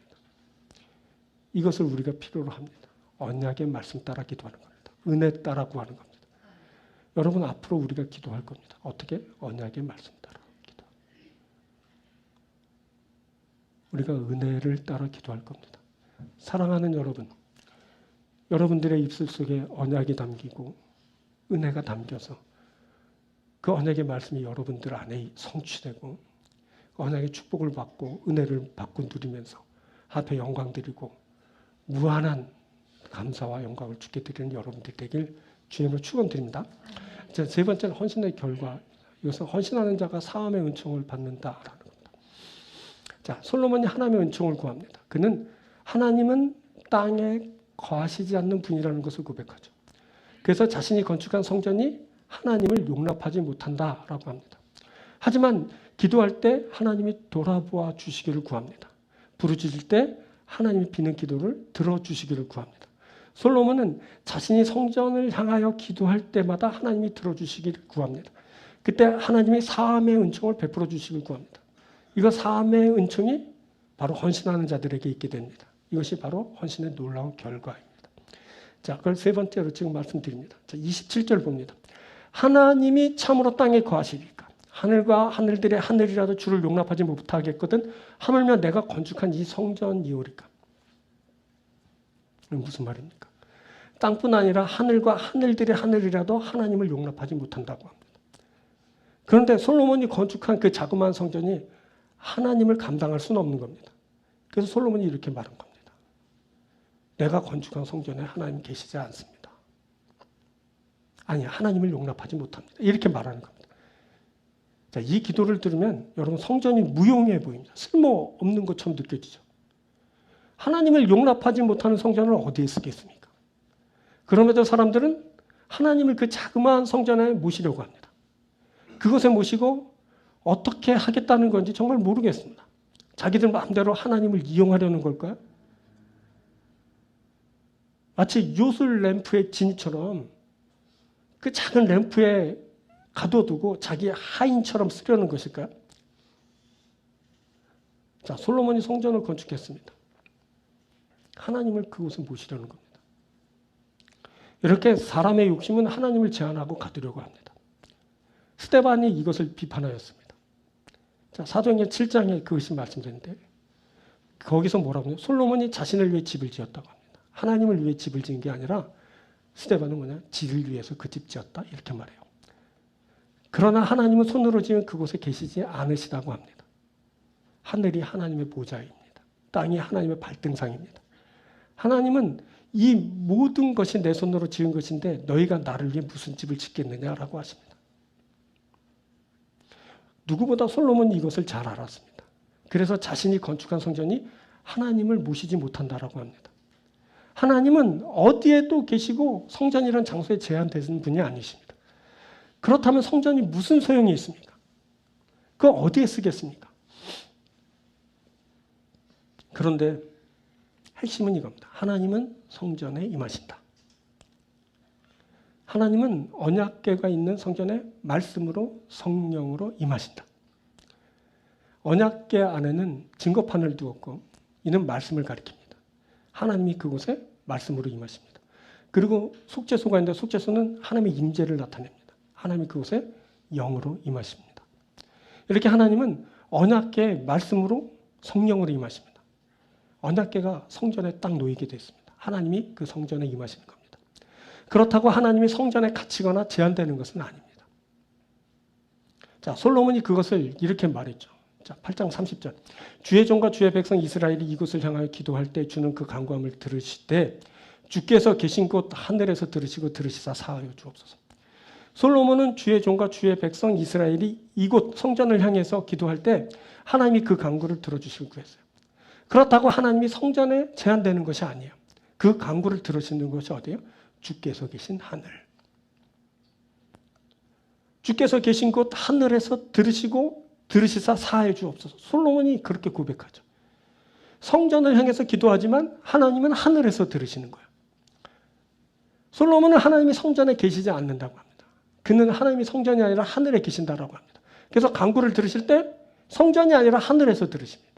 이것을 우리가 필요로 합니다. 언약의 말씀 따라 기도하는 겁니다. 은혜 따라 구하는 겁니다. 여러분 앞으로 우리가 기도할 겁니다. 어떻게? 언약의 말씀 따라 기도. 우리가 은혜를 따라 기도할 겁니다. 사랑하는 여러분, 여러분들의 입술 속에 언약이 담기고 은혜가 담겨서 그 언약의 말씀이 여러분들 안에 성취되고 언약의 축복을 받고 은혜를 받고 누리면서 앞에 영광 드리고 무한한 감사와 영광을 주께 드리는 여러분들 되길 주님으로 축원드립니다. 세 번째는 헌신의 결과. 이것은 헌신하는 자가 사함의 은총을 받는다라는 겁니다. 자, 솔로몬이 하나님의 은총을 구합니다. 그는 하나님은 땅에 거하시지 않는 분이라는 것을 고백하죠. 그래서 자신이 건축한 성전이 하나님을 용납하지 못한다라고 합니다. 하지만 기도할 때 하나님이 돌아보아 주시기를 구합니다. 부르짖을 때 하나님이 비는 기도를 들어주시기를 구합니다. 솔로몬은 자신이 성전을 향하여 기도할 때마다 하나님이 들어주시기를 구합니다. 그때 하나님이 사함의 은총을 베풀어 주시기를 구합니다. 이거 사함의 은총이 바로 헌신하는 자들에게 있게 됩니다. 이것이 바로 헌신의 놀라운 결과입니다. 자, 그걸 세 번째로 지금 말씀드립니다. 자, 27절 봅니다. 하나님이 참으로 땅에 거하시리까? 하늘과 하늘들의 하늘이라도 주를 용납하지 못하겠거든 하물며 내가 건축한 이 성전이오리까? 무슨 말입니까? 땅뿐 아니라 하늘과 하늘들의 하늘이라도 하나님을 용납하지 못한다고 합니다. 그런데 솔로몬이 건축한 그 자그마한 성전이 하나님을 감당할 수는 없는 겁니다. 그래서 솔로몬이 이렇게 말한 겁니다. 내가 건축한 성전에 하나님 계시지 않습니다. 아니, 하나님을 용납하지 못합니다. 이렇게 말하는 겁니다. 자, 이 기도를 들으면 여러분 성전이 무용해 보입니다. 쓸모없는 것처럼 느껴지죠. 하나님을 용납하지 못하는 성전을 어디에 쓰겠습니까? 그럼에도 사람들은 하나님을 그 자그마한 성전에 모시려고 합니다. 그곳에 모시고 어떻게 하겠다는 건지 정말 모르겠습니다. 자기들 마음대로 하나님을 이용하려는 걸까요? 마치 요술 램프의 진처럼 그 작은 램프에 가둬두고 자기 하인처럼 쓰려는 것일까요? 자, 솔로몬이 성전을 건축했습니다. 하나님을 그곳에 모시려는 겁니다. 이렇게 사람의 욕심은 하나님을 제한하고 가두려고 합니다. 스데반이 이것을 비판하였습니다. 자, 사도행전 7장에 그것이 말씀되는데 거기서 뭐라고 해요? 솔로몬이 자신을 위해 집을 지었다고 합니다. 하나님을 위해 집을 지은 게 아니라 스데반은 뭐냐? 지를 위해서 그 집 지었다 이렇게 말해요. 그러나 하나님은 손으로 지은 그곳에 계시지 않으시다고 합니다. 하늘이 하나님의 보좌입니다. 땅이 하나님의 발등상입니다. 하나님은 이 모든 것이 내 손으로 지은 것인데 너희가 나를 위해 무슨 집을 짓겠느냐라고 하십니다. 누구보다 솔로몬이 이것을 잘 알았습니다. 그래서 자신이 건축한 성전이 하나님을 모시지 못한다라고 합니다. 하나님은 어디에도 계시고 성전이라는 장소에 제한되는 분이 아니십니다. 그렇다면 성전이 무슨 소용이 있습니까? 그거 어디에 쓰겠습니까? 그런데 핵심은 이겁니다. 하나님은 성전에 임하신다. 하나님은 언약궤가 있는 성전에 말씀으로 성령으로 임하신다. 언약궤 안에는 증거판을 두었고 이는 말씀을 가리킵니다. 하나님이 그곳에 말씀으로 임하십니다. 그리고 속죄소가 있는데 속죄소는 하나님의 임재를 나타냅니다. 하나님이 그곳에 영으로 임하십니다. 이렇게 하나님은 언약궤 말씀으로 성령으로 임하십니다. 언약궤가 성전에 딱 놓이게 됐습니다. 하나님이 그 성전에 임하시는 겁니다. 그렇다고 하나님이 성전에 갇히거나 제한되는 것은 아닙니다. 자, 솔로몬이 그것을 이렇게 말했죠. 자, 8장 30절. 주의 종과 주의 백성 이스라엘이 이곳을 향하여 기도할 때 주는 그 간구함을 들으실 때 주께서 계신 곳 하늘에서 들으시고 들으시사 사하여 주옵소서. 솔로몬은 주의 종과 주의 백성 이스라엘이 이곳 성전을 향해서 기도할 때 하나님이 그 간구를 들어주시고 그랬어요. 그렇다고 하나님이 성전에 제한되는 것이 아니에요. 그 간구를 들으시는 것이 어디예요? 주께서 계신 하늘. 주께서 계신 곳 하늘에서 들으시고 들으시사 사하여 주옵소서. 솔로몬이 그렇게 고백하죠. 성전을 향해서 기도하지만 하나님은 하늘에서 들으시는 거예요. 솔로몬은 하나님이 성전에 계시지 않는다고 합니다. 그는 하나님이 성전이 아니라 하늘에 계신다라고 합니다. 그래서 간구를 들으실 때 성전이 아니라 하늘에서 들으십니다.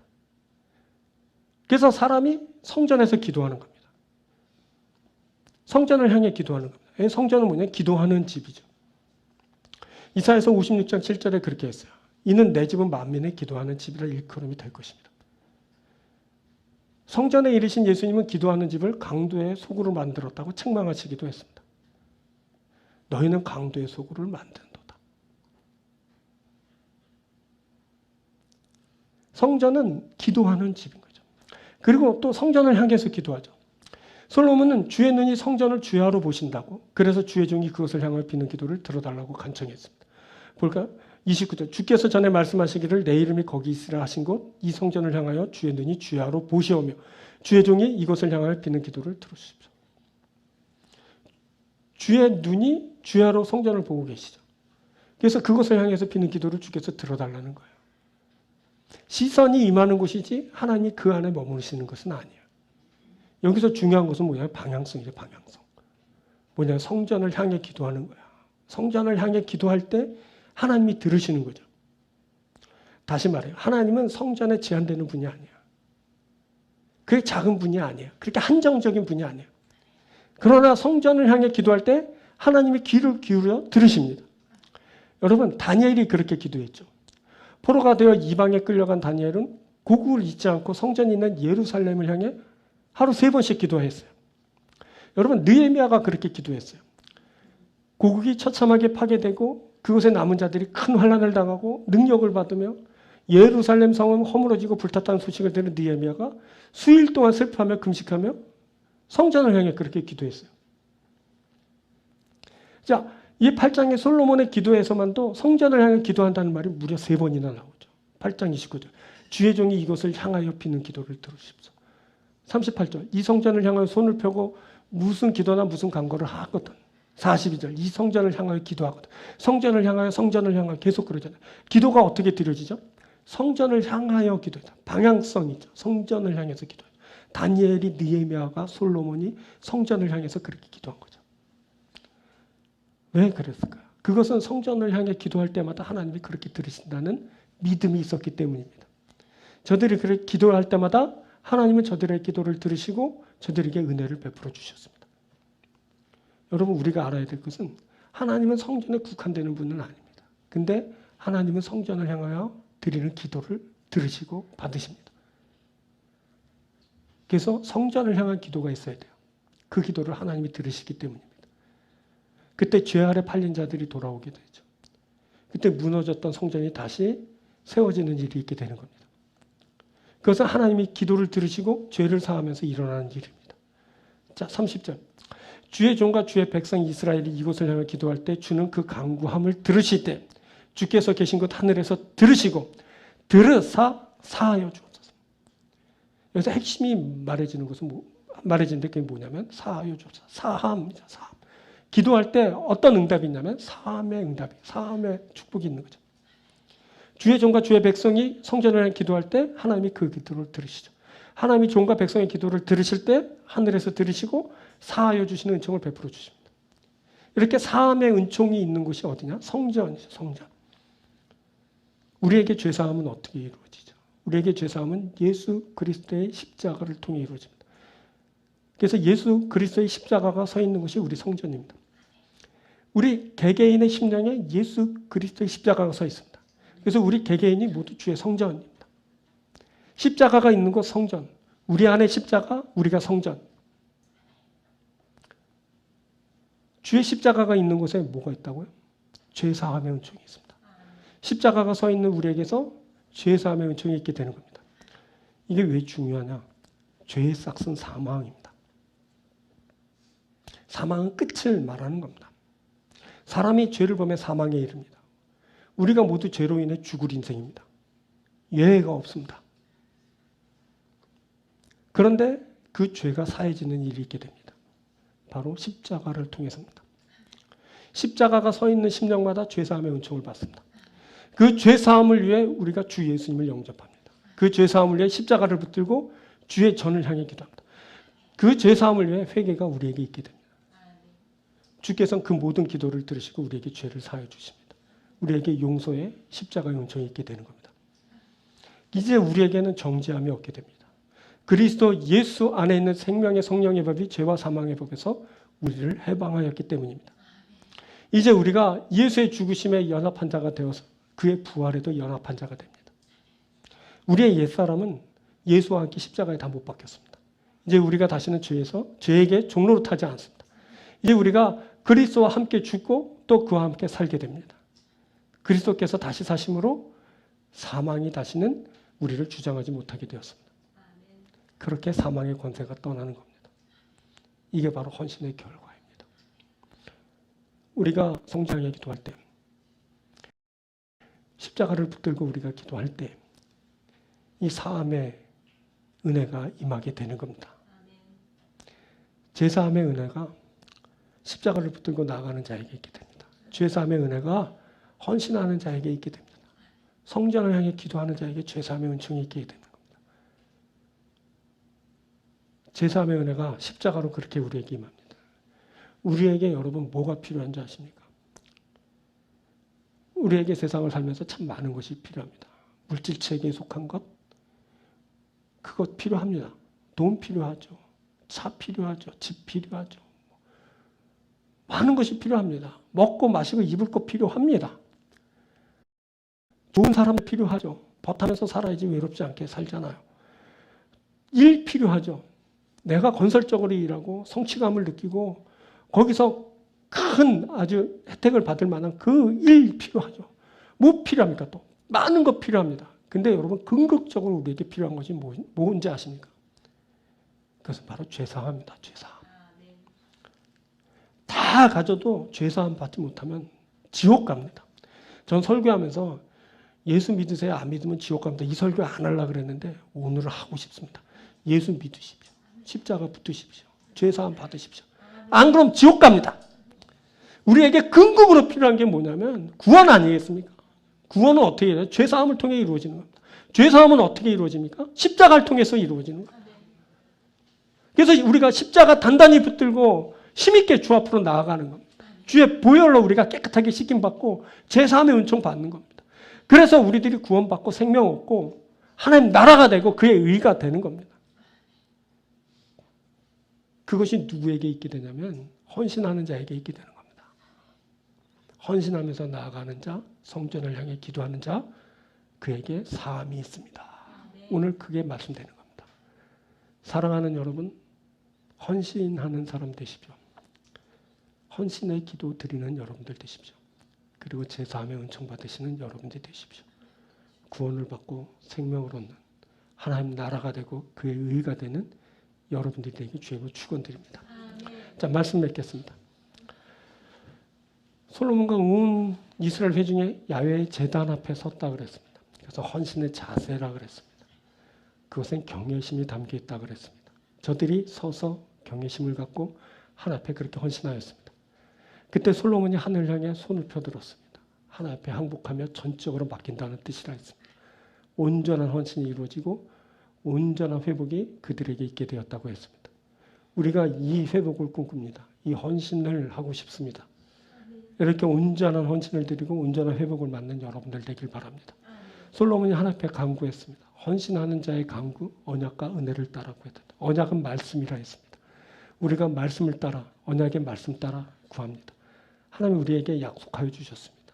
그래서 사람이 성전에서 기도하는 겁니다. 성전을 향해 기도하는 겁니다. 성전은 뭐냐? 기도하는 집이죠. 이사야서 56장 7절에 그렇게 했어요. 이는 내 집은 만민의 기도하는 집이라 일컬음이 될 것입니다. 성전에 이르신 예수님은 기도하는 집을 강도의 소굴을 만들었다고 책망하시기도 했습니다. 너희는 강도의 소굴을 만든도다. 성전은 기도하는 집인 거죠. 그리고 또 성전을 향해서 기도하죠. 솔로몬은 주의 눈이 성전을 주야로 보신다고, 그래서 주의 종이 그것을 향하여 비는 기도를 들어달라고 간청했습니다. 볼까요? 29절. 주께서 전에 말씀하시기를 내 이름이 거기 있으라 하신 곳 이 성전을 향하여 주의 눈이 주야로 보시오며 주의 종이 이것을 향하여 비는 기도를 들어주십시오. 주의 눈이 주야로 성전을 보고 계시죠. 그래서 그것을 향해서 비는 기도를 주께서 들어달라는 거예요. 시선이 임하는 곳이지 하나님이 그 안에 머무르시는 것은 아니에요. 여기서 중요한 것은 뭐냐면 방향성이죠. 방향성. 뭐냐면 성전을 향해 기도하는 거야. 성전을 향해 기도할 때 하나님이 들으시는 거죠. 다시 말해요. 하나님은 성전에 제한되는 분이 아니에요. 그게 작은 분이 아니에요. 그렇게 한정적인 분이 아니에요. 그러나 성전을 향해 기도할 때 하나님이 귀를 기울여 들으십니다. 여러분, 다니엘이 그렇게 기도했죠. 포로가 되어 이방에 끌려간 다니엘은 고국을 잊지 않고 성전이 있는 예루살렘을 향해 하루 3번씩 기도했어요. 여러분, 느헤미야가 그렇게 기도했어요. 고국이 처참하게 파괴되고 그곳에 남은 자들이 큰 환난을 당하고 능력을 받으며 예루살렘 성은 허물어지고 불탔다는 소식을 들은 느헤미야가 수일 동안 슬퍼하며 금식하며 성전을 향해 그렇게 기도했어요. 자, 이 8장의 솔로몬의 기도에서만도 성전을 향해 기도한다는 말이 무려 3번이나 나오죠. 8장 29절. 주의 종이 이것을 향하여 비는 기도를 들으십시오. 38절. 이 성전을 향하여 손을 펴고 무슨 기도나 무슨 간구를 하거든. 42절. 이 성전을 향하여 기도하거든. 성전을 향하여 계속 그러잖아요. 기도가 어떻게 드려지죠? 성전을 향하여 기도하죠. 방향성이죠. 성전을 향해서 기도하죠. 다니엘이, 느헤미야가, 솔로몬이 성전을 향해서 그렇게 기도한 거죠. 왜 그랬을까요? 그것은 성전을 향해 기도할 때마다 하나님이 그렇게 들으신다는 믿음이 있었기 때문입니다. 저들이 그렇게 기도할 때마다 하나님은 저들의 기도를 들으시고 저들에게 은혜를 베풀어 주셨습니다. 여러분, 우리가 알아야 될 것은 하나님은 성전에 국한되는 분은 아닙니다. 근데 하나님은 성전을 향하여 드리는 기도를 들으시고 받으십니다. 그래서 성전을 향한 기도가 있어야 돼요. 그 기도를 하나님이 들으시기 때문입니다. 그때 죄 아래 팔린 자들이 돌아오게 되죠. 그때 무너졌던 성전이 다시 세워지는 일이 있게 되는 겁니다. 그것은 하나님이 기도를 들으시고 죄를 사하면서 일어나는 일입니다. 자, 30절. 주의 종과 주의 백성 이스라엘이 이곳을 향해 기도할 때 주는 그 간구함을 들으실 때 주께서 계신 곳 하늘에서 들으시고 들으사 사하여 주옵소서. 여기서 핵심이 말해지는 것은 말해지는데 그게 뭐냐면 사하여 주옵소서. 사함입니다. 사함. 기도할 때 어떤 응답이 있냐면 사함의 응답이, 사함의 축복이 있는 거죠. 주의 종과 주의 백성이 성전을 향해 기도할 때 하나님이 그 기도를 들으시죠. 하나님이 종과 백성의 기도를 들으실 때 하늘에서 들으시고 사하여 주시는 은총을 베풀어 주십니다. 이렇게 사함의 은총이 있는 곳이 어디냐? 성전이죠. 성전. 우리에게 죄사함은 어떻게 이루어지죠? 우리에게 죄사함은 예수 그리스도의 십자가를 통해 이루어집니다. 그래서 예수 그리스도의 십자가가 서 있는 것이 우리 성전입니다. 우리 개개인의 심령에 예수 그리스도의 십자가가 서 있습니다. 그래서 우리 개개인이 모두 주의 성전입니다. 십자가가 있는 곳 성전. 우리 안에 십자가, 우리가 성전. 주의 십자가가 있는 곳에 뭐가 있다고요? 죄사함의 은총이 있습니다. 십자가가 서 있는 우리에게서 죄사함의 은총이 있게 되는 겁니다. 이게 왜 중요하냐? 죄의 싹은 사망입니다. 사망은 끝을 말하는 겁니다. 사람이 죄를 범해 사망에 이릅니다. 우리가 모두 죄로 인해 죽을 인생입니다. 예외가 없습니다. 그런데 그 죄가 사해지는 일이 있게 됩니다. 바로 십자가를 통해서입니다. 십자가가 서 있는 심령마다 죄사함의 은총을 받습니다. 그 죄사함을 위해 우리가 주 예수님을 영접합니다. 그 죄사함을 위해 십자가를 붙들고 주의 전을 향해 기도합니다. 그 죄사함을 위해 회개가 우리에게 있게 됩니다. 주께서는 그 모든 기도를 들으시고 우리에게 죄를 사하여 주십니다. 우리에게 용서의 십자가의 은총이 있게 되는 겁니다. 이제 우리에게는 정죄함이 없게 됩니다. 그리스도 예수 안에 있는 생명의 성령의 법이 죄와 사망의 법에서 우리를 해방하였기 때문입니다. 이제 우리가 예수의 죽으심에 연합한 자가 되어서 그의 부활에도 연합한 자가 됩니다. 우리의 옛사람은 예수와 함께 십자가에 다 못 박혔습니다. 이제 우리가 다시는 죄에게 종로로 타지 않습니다. 이제 우리가 그리스도와 함께 죽고 또 그와 함께 살게 됩니다. 그리스도께서 다시 사심으로 사망이 다시는 우리를 주장하지 못하게 되었습니다. 그렇게 사망의 권세가 떠나는 겁니다. 이게 바로 헌신의 결과입니다. 우리가 성장에 기도할 때, 십자가를 붙들고 우리가 기도할 때 이 사함의 은혜가 임하게 되는 겁니다. 제사함의 은혜가 십자가를 붙들고 나아가는 자에게 있게 됩니다. 죄사함의 은혜가 헌신하는 자에게 있게 됩니다. 성전을 향해 기도하는 자에게 죄사함의 은총이 있게 되는 겁니다. 제사함의 은혜가 십자가로 그렇게 우리에게 임합니다. 우리에게 여러분 뭐가 필요한지 아십니까? 우리에게 세상을 살면서 참 많은 것이 필요합니다. 물질체계에 속한 것, 그것 필요합니다. 돈 필요하죠. 차 필요하죠. 집 필요하죠. 많은 것이 필요합니다. 먹고 마시고 입을 것 필요합니다. 좋은 사람 필요하죠. 버타면서 살아야지 외롭지 않게 살잖아요. 일 필요하죠. 내가 건설적으로 일하고 성취감을 느끼고 거기서 큰 아주 혜택을 받을 만한 그 일 필요하죠. 뭐 필요합니까 또? 많은 것 필요합니다. 근데 여러분 궁극적으로 우리에게 필요한 것이 뭔지 아십니까? 그것은 바로 죄사함입니다. 죄사함. 다 가져도 죄사함 받지 못하면 지옥 갑니다. 전 설교하면서 예수 믿으세요? 안 믿으면 지옥 갑니다. 이 설교 안 하려고 그랬는데 오늘은 하고 싶습니다. 예수 믿으십시오. 십자가 붙으십시오. 죄사함 받으십시오. 안 그러면 지옥 갑니다. 우리에게 궁극으로 필요한 게 뭐냐면 구원 아니겠습니까? 구원은 어떻게 해요? 죄사함을 통해 이루어지는 겁니다. 죄사함은 어떻게 이루어집니까? 십자가를 통해서 이루어지는 거예요. 그래서 우리가 십자가 단단히 붙들고 힘있게 주 앞으로 나아가는 겁니다. 주의 보혈로 우리가 깨끗하게 씻김받고 제사함의 은총 받는 겁니다. 그래서 우리들이 구원받고 생명 얻고 하나님 나라가 되고 그의 의가 되는 겁니다. 그것이 누구에게 있게 되냐면 헌신하는 자에게 있게 되는 겁니다. 헌신하면서 나아가는 자, 성전을 향해 기도하는 자, 그에게 사함이 있습니다. 오늘 그게 말씀되는 겁니다. 사랑하는 여러분, 헌신하는 사람 되십시오. 헌신의 기도 드리는 여러분들 되십시오. 그리고 제사함의 은총 받으시는 여러분들 되십시오. 구원을 받고 생명을 얻는 하나님 나라가 되고 그의 의가 되는 여러분들이 되기 주님으로 축원드립니다. 자, 말씀 맺겠습니다. 솔로몬과 온 이스라엘 회중에 야훼의 제단 앞에 섰다 그랬습니다. 그래서 헌신의 자세라 그랬습니다. 그것은 경외심이 담겨 있다 그랬습니다. 저들이 서서 경외심을 갖고 하나님 앞에 그렇게 헌신하였습니다. 그때 솔로몬이 하늘 향해 손을 펴들었습니다. 하나님 앞에 항복하며 전적으로 맡긴다는 뜻이라 했습니다. 온전한 헌신이 이루어지고 온전한 회복이 그들에게 있게 되었다고 했습니다. 우리가 이 회복을 꿈꿉니다. 이 헌신을 하고 싶습니다. 이렇게 온전한 헌신을 드리고 온전한 회복을 맞는 여러분들 되길 바랍니다. 솔로몬이 하나님 앞에 간구했습니다. 헌신하는 자의 간구, 언약과 은혜를 따라고 했다. 언약은 말씀이라 했습니다. 우리가 말씀을 따라, 언약의 말씀 따라 구합니다. 하나님이 우리에게 약속하여 주셨습니다.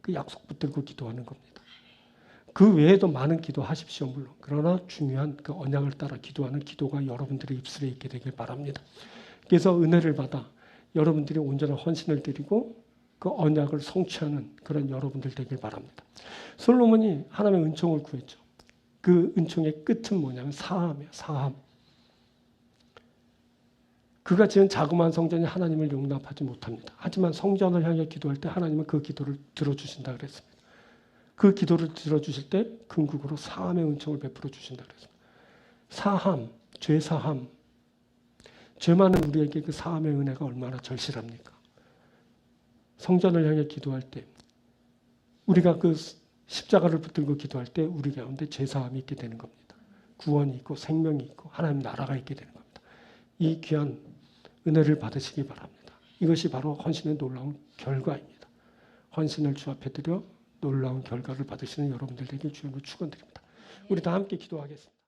그 약속 붙들고 기도하는 겁니다. 그 외에도 많은 기도하십시오, 물론. 그러나 중요한 그 언약을 따라 기도하는 기도가 여러분들의 입술에 있게 되길 바랍니다. 그래서 은혜를 받아 여러분들이 온전한 헌신을 드리고 그 언약을 성취하는 그런 여러분들 되길 바랍니다. 솔로몬이 하나님의 은총을 구했죠. 그 은총의 끝은 뭐냐면 사함이에요. 사함. 그가 지은 자그마한 성전이 하나님을 용납하지 못합니다. 하지만 성전을 향해 기도할 때 하나님은 그 기도를 들어주신다 그랬습니다. 그 기도를 들어주실 때 궁극으로 사함의 은총을 베풀어 주신다 그랬습니다. 사함, 죄 사함, 죄 많은 우리에게 그 사함의 은혜가 얼마나 절실합니까? 성전을 향해 기도할 때 우리가 그 십자가를 붙들고 기도할 때 우리 가운데 죄 사함이 있게 되는 겁니다. 구원이 있고 생명이 있고 하나님 나라가 있게 되는 겁니다. 이 귀한 은혜를 받으시기 바랍니다. 이것이 바로 헌신의 놀라운 결과입니다. 헌신을 주 앞에 드려 놀라운 결과를 받으시는 여러분들 되길 주님으로 축원드립니다. 우리 다 함께 기도하겠습니다.